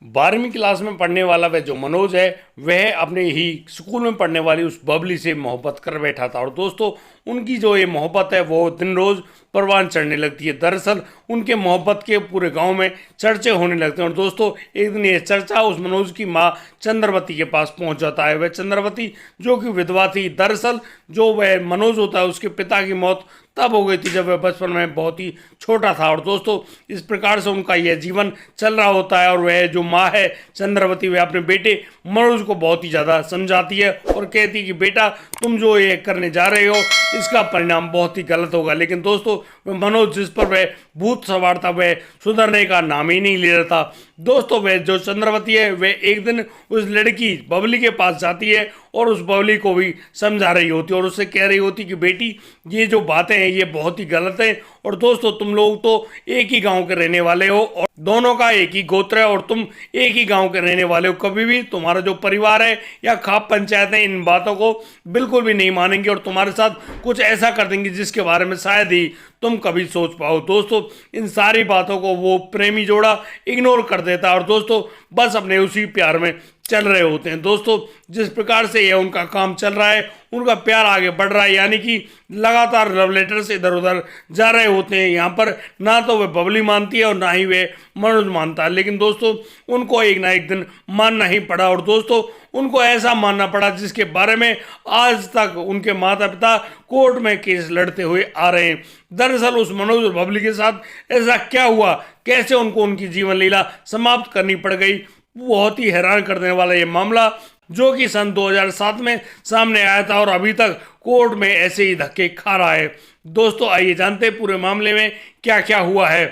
12वीं क्लास में पढ़ने वाला वह जो मनोज है वह अपने ही स्कूल में पढ़ने वाली उस बबली से मोहब्बत कर बैठा था। और दोस्तों उनकी जो ये मोहब्बत है वो दिन रोज परवान चढ़ने लगती है। दरअसल उनके मोहब्बत के पूरे गांव में चर्चे होने लगते हैं। और दोस्तों एक दिन ये चर्चा उस मनोज की माँ चंद्रवती के पास पहुंच जाता है। वह चंद्रवती जो कि विधवा थी, दरअसल जो वह मनोज होता है उसके पिता की मौत तब हो गई थी जब वह बचपन में बहुत ही छोटा था। और दोस्तों इस प्रकार से उनका यह जीवन चल रहा होता है। और वह जो माँ है चंद्रवती वह अपने बेटे मनोज को बहुत ही ज़्यादा समझाती है और कहती है कि बेटा तुम जो ये करने जा रहे हो इसका परिणाम बहुत ही गलत होगा। लेकिन दोस्तों वह मनोज जिस पर वह भूत सवार था वह सुधरने का नाम ही नहीं ले रहा था। दोस्तों वह जो चंद्रवती है वह एक दिन उस लड़की बबली के पास जाती है और उस बबली को भी समझा रही होती है और उससे कह रही होती कि बेटी ये जो बातें हैं ये बहुत ही गलत है। और दोस्तों तुम लोग तो एक ही गांव के रहने वाले हो और दोनों का एक ही गोत्र है और तुम एक ही गांव के रहने वाले हो। कभी भी तुम्हारा जो परिवार है या खाप पंचायत है इन बातों को बिल्कुल भी नहीं मानेंगे और तुम्हारे साथ कुछ ऐसा कर देंगे जिसके बारे में शायद ही तुम कभी सोच पाओ। दोस्तों इन सारी बातों को वो प्रेमी जोड़ा इग्नोर कर देता है और दोस्तों बस अपने उसी प्यार में चल रहे होते हैं। दोस्तों जिस प्रकार से यह उनका काम चल रहा है उनका प्यार आगे बढ़ रहा है, यानी कि लगातार लव लेटर्स इधर उधर जा रहे होते हैं। यहाँ पर ना तो वह बबली मानती है और ना ही वे मनोज मानता है। लेकिन दोस्तों उनको एक ना एक दिन मानना ही पड़ा और दोस्तों उनको ऐसा मानना पड़ा जिसके बारे में आज तक उनके माता पिता कोर्ट में केस लड़ते हुए आ रहे हैं। दरअसल उस मनोज और बबली के साथ ऐसा क्या हुआ, कैसे उनको उनकी जीवन लीला समाप्त करनी पड़ गई, बहुत ही हैरान करने वाला ये मामला जो कि सन 2007 में सामने आया था और अभी तक कोर्ट में ऐसे ही धक्के खा रहा है। दोस्तों आइए जानते हैं पूरे मामले में क्या क्या हुआ है।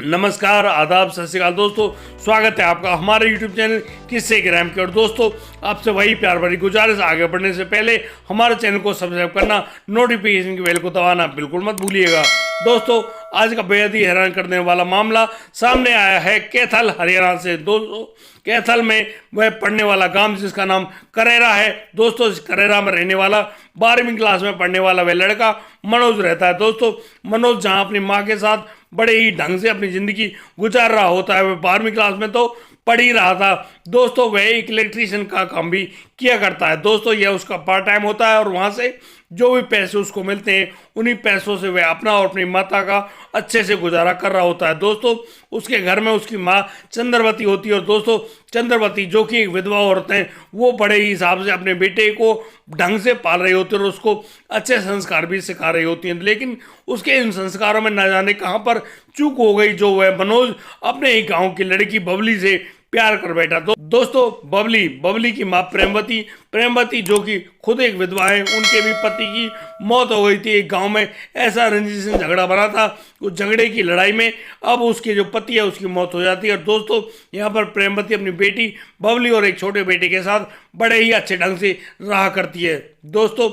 नमस्कार, आदाब, सत श्री अकाल दोस्तों, स्वागत है आपका हमारे YouTube चैनल किस्से ग्राम के। और दोस्तों आपसे वही प्यार भरी गुजारिश, आगे बढ़ने से पहले हमारे चैनल को सब्सक्राइब करना, नोटिफिकेशन की बेल को दबाना बिल्कुल मत भूलिएगा। दोस्तों आज का बेहद ही हैरान करने वाला मामला सामने आया है कैथल हरियाणा से। दोस्तों कैथल में वह पढ़ने वाला गांव जिसका नाम करेरा है। दोस्तों इस करेरा में रहने वाला 12वीं क्लास में पढ़ने वाला वह लड़का मनोज रहता है। दोस्तों मनोज जहां अपनी माँ के साथ बड़े ही ढंग से अपनी ज़िंदगी गुजार रहा होता है, वह 12वीं क्लास में तो पढ़ ही रहा था। दोस्तों वह एक इलेक्ट्रीशियन का काम भी किया करता है। दोस्तों यह उसका पार्ट टाइम होता है और वहाँ से जो भी पैसे उसको मिलते हैं उन्हीं पैसों से वह अपना और अपनी माता का अच्छे से गुजारा कर रहा होता है। दोस्तों उसके घर में उसकी माँ चंद्रवती होती है और दोस्तों चंद्रवती जो कि एक विधवा औरत है वो बड़े ही हिसाब से अपने बेटे को ढंग से पाल रही होती है और उसको अच्छे संस्कार भी सिखा रही होती हैं। लेकिन उसके इन संस्कारों में न जाने कहाँ पर चूक हो गई, जो वह मनोज अपने ही गाँव की लड़की बबली से प्यार कर बैठा। तो दोस्तों बबली की माँ प्रेमवती जो कि खुद एक विधवा है, उनके भी पति की मौत हो गई थी। एक गांव में ऐसा रंजिश झगड़ा बना था, उस झगड़े की लड़ाई में अब उसके जो पति है उसकी मौत हो जाती है। और दोस्तों यहाँ पर प्रेमवती अपनी बेटी बबली और एक छोटे बेटे के साथ बड़े ही अच्छे ढंग से रहा करती है। दोस्तों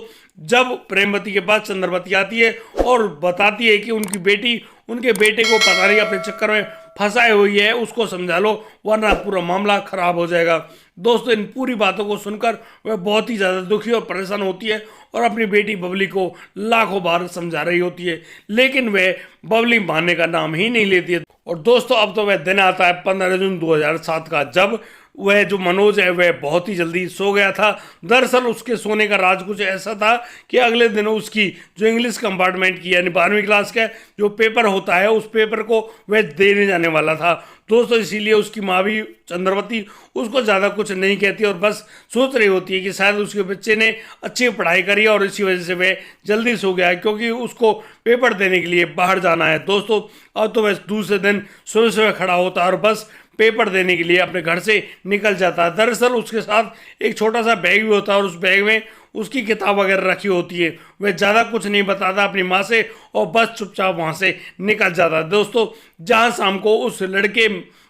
जब प्रेमवती के पास चंद्रवती आती है और बताती है कि उनके बेटे को पता नहीं अपने चक्कर में फंसाए हुई है, उसको समझा लो वरना पूरा मामला खराब हो जाएगा। दोस्तों इन पूरी बातों को सुनकर वह बहुत ही ज़्यादा दुखी और परेशान होती है और अपनी बेटी बबली को लाखों बार समझा रही होती है, लेकिन वह बबली मानने का नाम ही नहीं लेती है। और दोस्तों अब तो वह दिन आता है 15 जून 2007 का, जब वह जो मनोज है वह बहुत ही जल्दी सो गया था। दरअसल उसके सोने का राज कुछ ऐसा था कि अगले दिन उसकी जो इंग्लिश कंपार्टमेंट की यानी 12वीं क्लास का जो पेपर होता है उस पेपर को वह देने जाने वाला था। दोस्तों इसीलिए उसकी माँ भी चंद्रवती उसको ज़्यादा कुछ नहीं कहती और बस सोच रही होती है कि शायद उसके बच्चे ने अच्छी पढ़ाई करी और इसी वजह से वह जल्दी सो गया है क्योंकि उसको पेपर देने के लिए बाहर जाना है। दोस्तों अब तो वह दूसरे दिन सुबह सुबह खड़ा होता है और बस पेपर देने के लिए अपने घर से निकल जाता है। दरअसल उसके साथ एक छोटा सा बैग भी होता है और उस बैग में उसकी किताब वगैरह रखी होती है। वह ज़्यादा कुछ नहीं बताता अपनी माँ से और बस चुपचाप वहाँ से निकल जाता है। दोस्तों जहाँ शाम को उस लड़के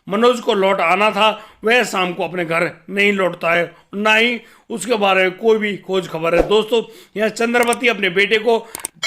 मनोज को लौट आना था वह शाम को अपने घर नहीं लौटता है, ना ही उसके बारे में कोई भी खोज खबर है। दोस्तों यहाँ चंद्रवती अपने बेटे को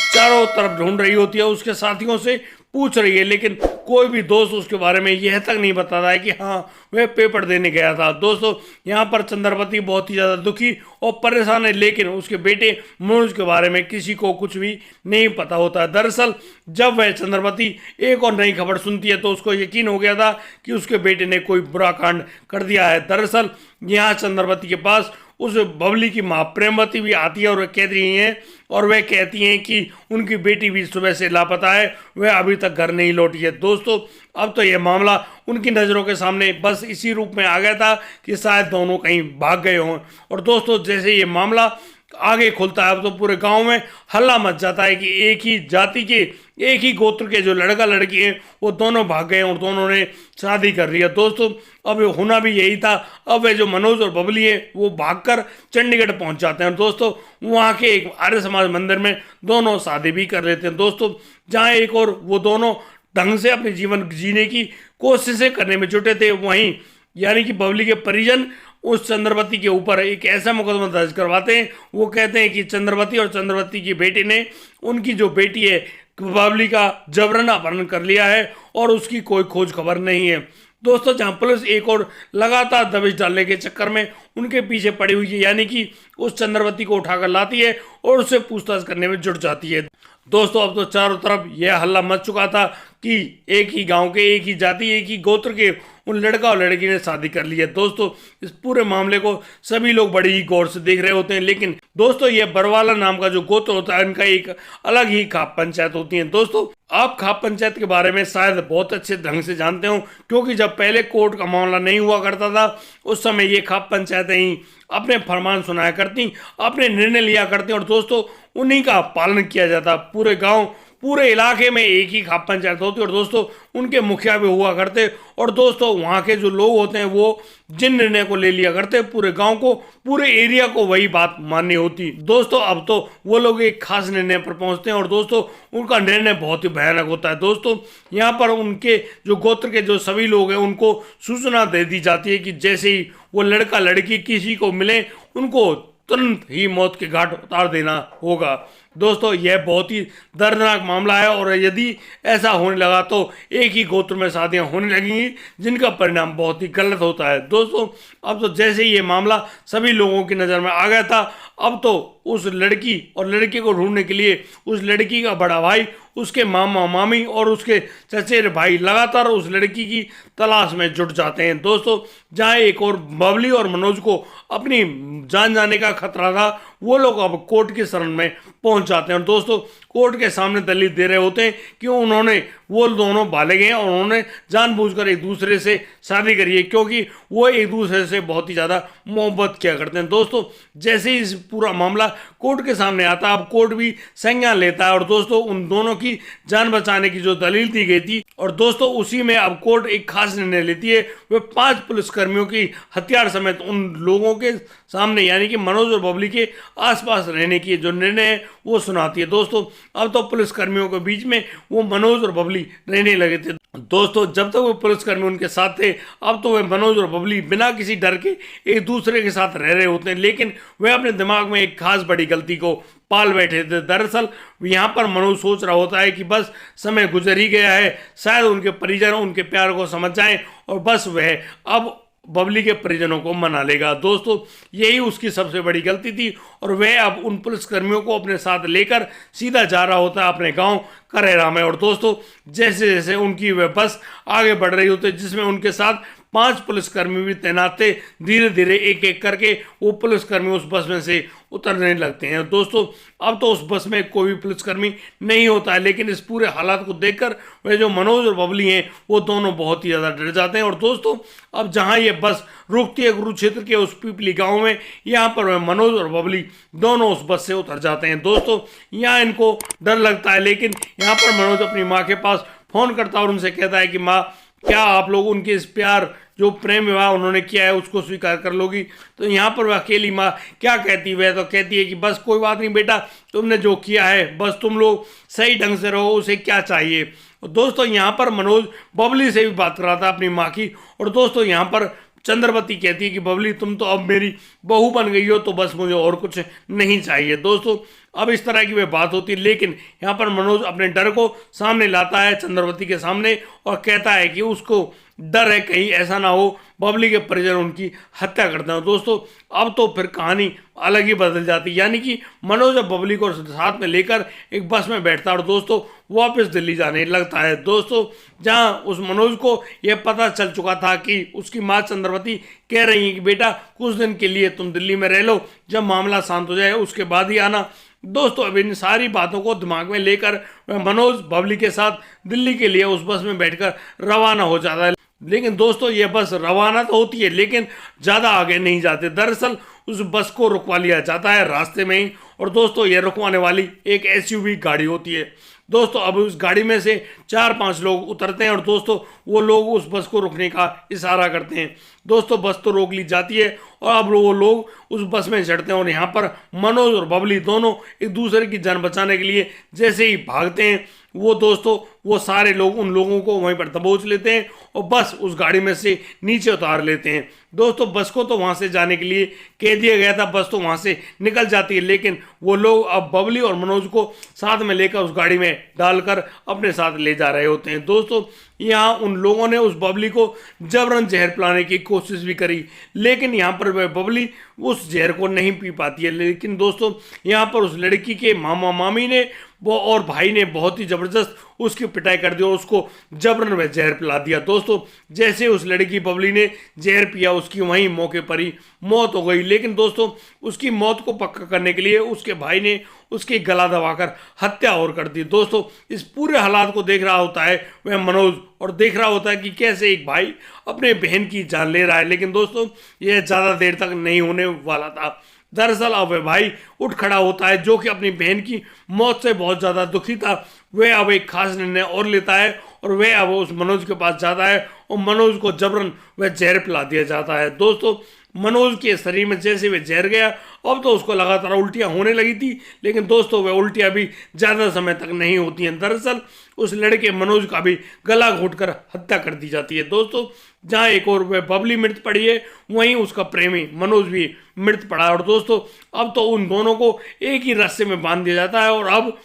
चारों तरफ ढूंढ रही होती है, उसके साथियों से पूछ रही है, लेकिन कोई भी दोस्त उसके बारे में यह तक नहीं बताता है कि हाँ वह पेपर देने गया था। दोस्तों यहाँ पर चंद्रवती बहुत ही ज़्यादा दुखी और परेशान है, लेकिन उसके बेटे मनोज के बारे में किसी को कुछ भी नहीं पता होता है। दरअसल जब वह चंद्रवती एक और नई खबर सुनती है तो उसको यकीन हो गया था कि उसके बेटे ने कोई बुरा कांड कर दिया है। दरअसल यहाँ चंद्रवती के पास उस बबली की माँ प्रेमवती भी आती है और वह कह रही हैं और वह कहती हैं कि उनकी बेटी भी सुबह से लापता है, वह अभी तक घर नहीं लौटी है। दोस्तों अब तो यह मामला उनकी नज़रों के सामने बस इसी रूप में आ गया था कि शायद दोनों कहीं भाग गए हों। और दोस्तों जैसे ये मामला आगे खुलता है अब तो पूरे गांव में हल्ला मच जाता है कि एक ही जाति के एक ही गोत्र के जो लड़का लड़की हैं वो दोनों भाग गए और दोनों ने शादी कर ली है। दोस्तों अब होना भी यही था। अब वे जो मनोज और बबली है वो भागकर चंडीगढ़ पहुंच जाते हैं। दोस्तों वहाँ के एक आर्य समाज मंदिर में दोनों शादी भी कर लेते हैं। दोस्तों जहाँ एक और वो दोनों ढंग से अपने जीवन जीने की कोशिशें करने में जुटे थे, वहीं यानी कि बबली के परिजन उस चंद्रवती के ऊपर एक ऐसा मुकदमा दर्ज करवाते हैं। वो कहते हैं कि चंद्रवती और चंद्रवती की बेटी ने उनकी जो बेटी है बबली का जबरन अपहरण कर लिया है और उसकी कोई खोज खबर नहीं है। दोस्तों जहां पुलिस एक और लगातार दबिश डालने के चक्कर में उनके पीछे पड़ी हुई है, यानी कि उस चंद्रवती को उठाकर लाती है और उससे पूछताछ करने में जुट जाती है। दोस्तों अब तो चारों तरफ यह हल्ला मच चुका था कि एक ही गांव के एक ही जाति एक ही गोत्र के उन लड़का और लड़की ने शादी कर ली है। दोस्तों इस पूरे मामले को सभी लोग बड़ी ही गौर से देख रहे होते हैं, लेकिन दोस्तों ये बरवाला नाम का जो गोत्र होता है इनका एक अलग ही खाप पंचायत होती है। दोस्तों आप खाप पंचायत के बारे में शायद बहुत अच्छे ढंग से जानते हो, क्योंकि जब पहले कोर्ट का मामला नहीं हुआ करता था उस समय ये खाप पंचायतें ही अपने फरमान सुनाया करती, अपने निर्णय लिया करती और दोस्तों उन्हीं का पालन किया जाता। पूरे गांव पूरे इलाके में एक ही खाप पंचायत होती और दोस्तों उनके मुखिया भी हुआ करते और दोस्तों वहाँ के जो लोग होते हैं वो जिन निर्णय को ले लिया करते पूरे गांव को पूरे एरिया को वही बात माननी होती। दोस्तों अब तो वो लोग एक खास निर्णय पर पहुंचते हैं और दोस्तों उनका निर्णय बहुत ही भयानक होता है। दोस्तों यहाँ पर उनके जो गोत्र के जो सभी लोग हैं उनको सूचना दे दी जाती है कि जैसे ही वो लड़का लड़की किसी को मिले उनको तुरंत ही मौत के घाट उतार देना होगा। दोस्तों यह बहुत ही दर्दनाक मामला है और यदि ऐसा होने लगा तो एक ही गोत्र में शादियां होने लगेंगी जिनका परिणाम बहुत ही गलत होता है। दोस्तों अब तो जैसे ही ये मामला सभी लोगों की नज़र में आ गया था, अब तो उस लड़की और लड़के को ढूंढने के लिए उस लड़की का बड़ा भाई, उसके मामा मामी और उसके चचेरे भाई लगातार उस लड़की की तलाश में जुट जाते हैं। दोस्तों जहाँ एक और बबली और मनोज को अपनी जान जाने का खतरा था वो लोग अब कोर्ट की शरण में पहुंच जाते हैं और दोस्तों कोर्ट के सामने दलील दे रहे होते हैं कि उन्होंने वो दोनों बाले गए और उन्होंने जानबूझकर एक दूसरे से शादी करी है क्योंकि वो एक दूसरे से बहुत ही ज़्यादा मोहब्बत किया करते हैं। दोस्तों जैसे ही इस पूरा मामला कोर्ट के सामने आता है अब कोर्ट भी संज्ञान लेता है और दोस्तों उन दोनों की जान बचाने की जो दलील दी गई थी और दोस्तों उसी में अब कोर्ट एक खास निर्णय लेती है। वे 5 पुलिसकर्मियों की हथियार समेत उन लोगों के सामने यानी कि मनोज और बबली के आसपास रहने की जो निर्णय है वो सुनाती है। दोस्तों अब तो पुलिसकर्मियों के बीच में वो मनोज और बबली रहने लगे थे। दोस्तों जब तक वो पुलिसकर्मी उनके साथ थे अब तो वे मनोज और बबली बिना किसी डर के एक दूसरे के साथ रह रहे होते हैं, लेकिन वे अपने दिमाग में एक खास बड़ी गलती को पाल बैठे थे। दरअसल यहाँ पर मनोज सोच रहा होता है कि बस समय गुजर ही गया है, शायद उनके परिजन उनके प्यार को समझ जाएं और बस वह अब बबली के परिजनों को मना लेगा। दोस्तों यही उसकी सबसे बड़ी गलती थी और वह अब उन पुलिसकर्मियों को अपने साथ लेकर सीधा जा रहा होता है अपने गांव करेरा में। और दोस्तों जैसे जैसे उनकी वह बस आगे बढ़ रही होती है जिसमें उनके साथ 5 पुलिसकर्मी भी तैनात थे, धीरे धीरे एक एक करके वो पुलिसकर्मी उस बस में से उतरने लगते हैं। दोस्तों अब तो उस बस में कोई भी पुलिसकर्मी नहीं होता है, लेकिन इस पूरे हालात को देखकर वे जो मनोज और बबली हैं वो दोनों बहुत ही ज़्यादा डर जाते हैं। और दोस्तों अब जहाँ ये बस रुकती है कुरुक्षेत्र के उस पिपली गाँव में, यहाँ पर वे मनोज और बबली दोनों उस बस से उतर जाते हैं। दोस्तों यहाँ इनको डर लगता है, लेकिन यहाँ पर मनोज अपनी माँ के पास फ़ोन करता है और उनसे कहता है कि माँ क्या आप लोग उनके इस प्यार जो प्रेम विवाह उन्होंने किया है उसको स्वीकार कर लोगी। तो यहाँ पर वह अकेली माँ क्या कहती है, वह तो कहती है कि बस कोई बात नहीं बेटा, तुमने जो किया है बस तुम लोग सही ढंग से रहो, उसे क्या चाहिए। और दोस्तों यहाँ पर मनोज बबली से भी बात कर रहा था अपनी माँ की और दोस्तों यहाँ पर चंद्रवती कहती है कि बबली तुम तो अब मेरी बहू बन गई हो तो बस मुझे और कुछ नहीं चाहिए। दोस्तों अब इस तरह की वे बात होती है, लेकिन यहाँ पर मनोज अपने डर को सामने लाता है चंद्रवती के सामने और कहता है कि उसको डर है कहीं ऐसा ना हो बबली के परिजन उनकी हत्या करते हो। दोस्तों अब तो फिर कहानी अलग ही बदल जाती है, यानी कि मनोज अब बबली को साथ में लेकर एक बस में बैठता है और दोस्तों वापस दिल्ली जाने लगता है। दोस्तों जहां उस मनोज को यह पता चल चुका था कि उसकी माँ चंद्रवती कह रही है कि बेटा कुछ दिन के लिए तुम दिल्ली में रह लो, जब मामला शांत हो जाए उसके बाद ही आना। दोस्तों अब इन सारी बातों को दिमाग में लेकर मनोज बबली के साथ दिल्ली के लिए उस बस में बैठकर रवाना हो जाता है। लेकिन दोस्तों ये बस रवाना तो होती है लेकिन ज़्यादा आगे नहीं जाते। दरअसल उस बस को रुकवा लिया जाता है रास्ते में ही, और दोस्तों ये रुकवाने वाली एक एसयूवी गाड़ी होती है। दोस्तों अब उस गाड़ी में से 4-5 लोग उतरते हैं और दोस्तों वो लोग उस बस को रुकने का इशारा करते हैं। दोस्तों बस तो रोक ली जाती है और अब वो लोग उस बस में चढ़ते हैं और यहाँ पर मनोज और बबली दोनों एक दूसरे की जान बचाने के लिए जैसे ही भागते हैं वो दोस्तों वो सारे लोग उन लोगों को वहीं पर दबोच लेते हैं और बस उस गाड़ी में से नीचे उतार लेते हैं। दोस्तों बस को तो वहाँ से जाने के लिए कह दिया गया था, बस तो वहाँ से निकल जाती है, लेकिन वो लोग अब बबली और मनोज को साथ में लेकर उस गाड़ी में डालकर अपने साथ ले जा रहे होते हैं। दोस्तों यहाँ उन लोगों ने उस बबली को जबरन जहर पिलाने की कोशिश भी करी, लेकिन यहाँ पर वह बबली उस जहर को नहीं पी पाती है। लेकिन दोस्तों यहाँ पर उस लड़की के मामा मामी ने वो और भाई ने बहुत ही ज़बरदस्त उसकी पिटाई कर दी और उसको जबरन वह जहर पिला दिया। दोस्तों जैसे उस लड़की बबली ने जहर पिया उसकी वहीं मौके पर ही मौत हो गई। लेकिन दोस्तों उसकी मौत को पक्का करने के लिए उसके भाई ने उसकी गला दबाकर हत्या और कर दी। दोस्तों इस पूरे हालात को देख रहा होता है वह मनोज और देख रहा होता है कि कैसे एक भाई अपने बहन की जान ले रहा है। लेकिन दोस्तों यह ज़्यादा देर तक नहीं होने वाला था। दरअसल अब वह भाई उठ खड़ा होता है जो कि अपनी बहन की मौत से बहुत ज़्यादा दुखी था। वह अब एक खास निर्णय और लेता है और वह अब उस मनोज के पास जाता है और मनोज को जबरन वह जहर पिला दिया जाता है। दोस्तों मनोज के शरीर में जैसे वह जहर गया अब तो उसको लगातार उल्टियाँ होने लगी थी, लेकिन दोस्तों वह उल्टियाँ भी ज़्यादा समय तक नहीं होती हैं। दरअसल उस लड़के मनोज का भी गला घोंटकर हत्या कर दी जाती है। दोस्तों जहाँ एक और वह बबली मृत पड़ी है वहीं उसका प्रेमी मनोज भी मृत पड़ा है। और दोस्तों अब तो उन दोनों को एक ही रस्से में बांध दिया जाता है और अब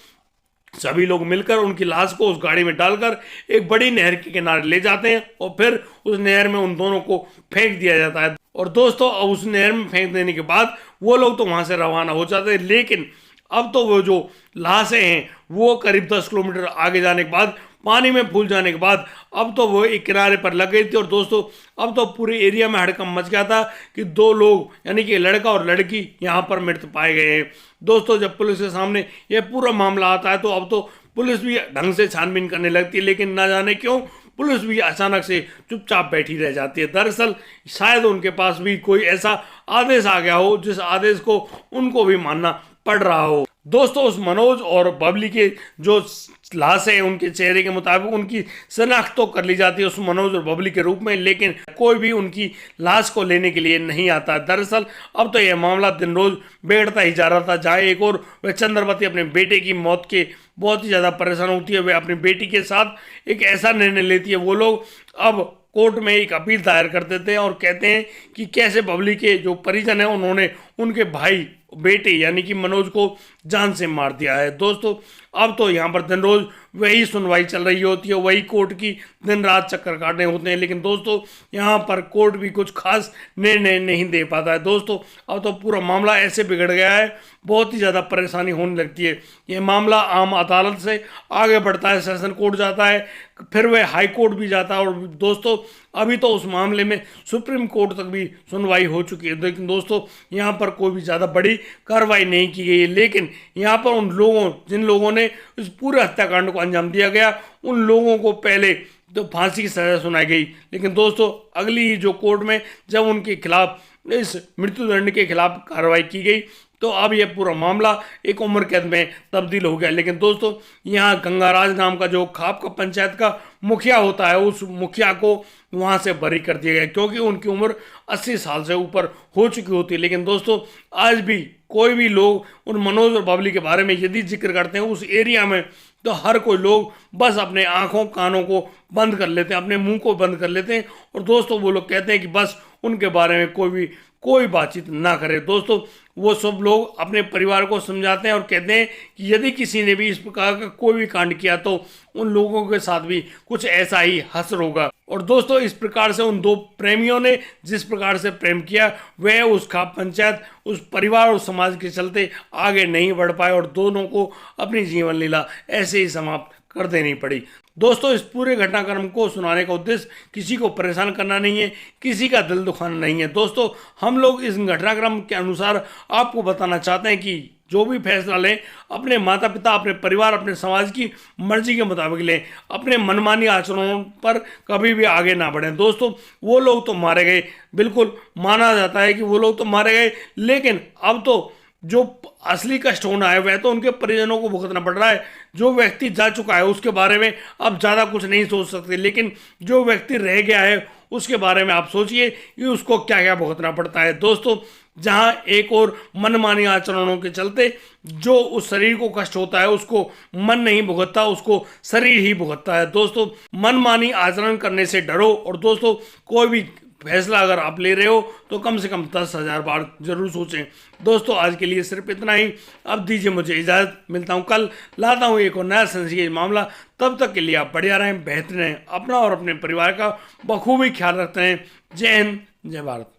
सभी लोग मिलकर उनकी लाश को उस गाड़ी में डालकर एक बड़ी नहर के किनारे ले जाते हैं और फिर उस नहर में उन दोनों को फेंक दिया जाता है। और दोस्तों अब उस नहर में फेंक देने के बाद वो लोग तो वहां से रवाना हो जाते हैं, लेकिन अब तो वो जो लाशें हैं वो करीब 10 किलोमीटर आगे जाने के बाद पानी में फूल जाने के बाद अब तो वो एक किनारे पर लग गई थी। और दोस्तों अब तो पूरे एरिया में हड़कंप मच गया था कि 2 लोग यानी कि लड़का और लड़की यहाँ पर मृत पाए गए हैं। दोस्तों जब पुलिस के सामने ये पूरा मामला आता है तो अब तो पुलिस भी ढंग से छानबीन करने लगती है, लेकिन ना जाने क्यों पुलिस भी अचानक से चुपचाप बैठी रह जाती है। दरअसल शायद उनके पास भी कोई ऐसा आदेश आ गया हो जिस आदेश को उनको भी मानना पड़ रहा हो। दोस्तों उस मनोज और बबली के जो लाश है उनके चेहरे के मुताबिक उनकी शनाख्त तो कर ली जाती है उस मनोज और बबली के रूप में, लेकिन कोई भी उनकी लाश को लेने के लिए नहीं आता। दरअसल अब तो यह मामला दिन रोज बिगड़ता ही जा रहा था, जहाँ एक और वह चंद्रवती अपने बेटे की मौत के बहुत ही ज़्यादा परेशान होती है। वह अपनी बेटी के साथ एक ऐसा निर्णय लेती है, वो लोग अब कोर्ट में एक अपील दायर कर देते हैं और कहते हैं कि कैसे बबली के जो परिजन हैं उन्होंने उनके भाई बेटे यानी कि मनोज को जान से मार दिया है। दोस्तों अब तो यहाँ पर दिन रोज वही सुनवाई चल रही होती है, वही कोर्ट की दिन रात चक्कर काटने होते हैं, लेकिन दोस्तों यहाँ पर कोर्ट भी कुछ खास निर्णय नहीं दे पाता है। दोस्तों अब तो पूरा मामला ऐसे बिगड़ गया है, बहुत ही ज़्यादा परेशानी होने लगती है। ये मामला आम अदालत से आगे बढ़ता है, सेशन कोर्ट जाता है, फिर वह हाई कोर्ट भी जाता है और दोस्तों अभी तो उस मामले में सुप्रीम कोर्ट तक भी सुनवाई हो चुकी है। लेकिन दोस्तों यहाँ पर कोई भी ज़्यादा बड़ी कार्रवाई नहीं की गई है, लेकिन यहाँ पर उन लोगों जिन लोगों ने इस पूरे हत्याकांड को अंजाम दिया गया उन लोगों को पहले तो फांसी की सजा सुनाई गई, लेकिन दोस्तों अगली जो कोर्ट में जब उनके खिलाफ इस मृत्युदंड के खिलाफ कार्रवाई की गई तो अब यह पूरा मामला एक उम्र कैद में तब्दील हो गया। लेकिन दोस्तों यहाँ गंगाराज नाम का जो खाप का पंचायत का मुखिया होता है उस मुखिया को वहाँ से बरी कर दिया गया क्योंकि उनकी उम्र 80 साल से ऊपर हो चुकी होती है। लेकिन दोस्तों आज भी कोई भी लोग उन मनोज और बबली के बारे में यदि जिक्र करते हैं उस एरिया में तो हर कोई लोग बस अपने आँखों कानों को बंद कर लेते हैं, अपने मुंह को बंद कर लेते हैं और दोस्तों वो लोग कहते हैं कि बस उनके बारे में कोई भी कोई बातचीत ना करे। दोस्तों वो सब लोग अपने परिवार को समझाते हैं और कहते हैं कि यदि किसी ने भी इस प्रकार का कोई भी कांड किया तो उन लोगों के साथ भी कुछ ऐसा ही हश्र होगा। और दोस्तों इस प्रकार से उन दो प्रेमियों ने जिस प्रकार से प्रेम किया वह उस खाप पंचायत उस परिवार और समाज के चलते आगे नहीं बढ़ पाए और दोनों को अपनी जीवन लीला ऐसे ही समाप्त कर देनी पड़ी। दोस्तों इस पूरे घटनाक्रम को सुनाने का उद्देश्य किसी को परेशान करना नहीं है, किसी का दिल दुखाना नहीं है। दोस्तों हम लोग इस घटनाक्रम के अनुसार आपको बताना चाहते हैं कि जो भी फैसला लें अपने माता पिता, अपने परिवार, अपने समाज की मर्जी के मुताबिक लें, अपने मनमानी आचरणों पर कभी भी आगे ना बढ़ें। दोस्तों वो लोग तो मारे गए, बिल्कुल माना जाता है कि वो लोग तो मारे गए, लेकिन अब तो जो असली कष्ट होना है वह तो उनके परिजनों को भुगतना पड़ रहा है। जो व्यक्ति जा चुका है उसके बारे में अब ज़्यादा कुछ नहीं सोच सकते, लेकिन जो व्यक्ति रह गया है उसके बारे में आप सोचिए कि उसको क्या क्या भुगतना पड़ता है। दोस्तों जहां एक और मनमानी आचरणों के चलते जो उस शरीर को कष्ट होता है उसको मन नहीं भुगतता, उसको शरीर ही भुगतता है। दोस्तों मनमानी आचरण करने से डरो और दोस्तों कोई भी फैसला अगर आप ले रहे हो तो कम से कम 10,000 बार जरूर सोचें। दोस्तों आज के लिए सिर्फ इतना ही, अब दीजिए मुझे इजाज़त, मिलता हूँ कल, लाता हूँ एक और नया संजीव मामला। तब तक के लिए आप बढ़िया रहें, बेहतर रहें, अपना और अपने परिवार का बखूबी ख्याल रखते हैं। जय हिंद, जय भारत।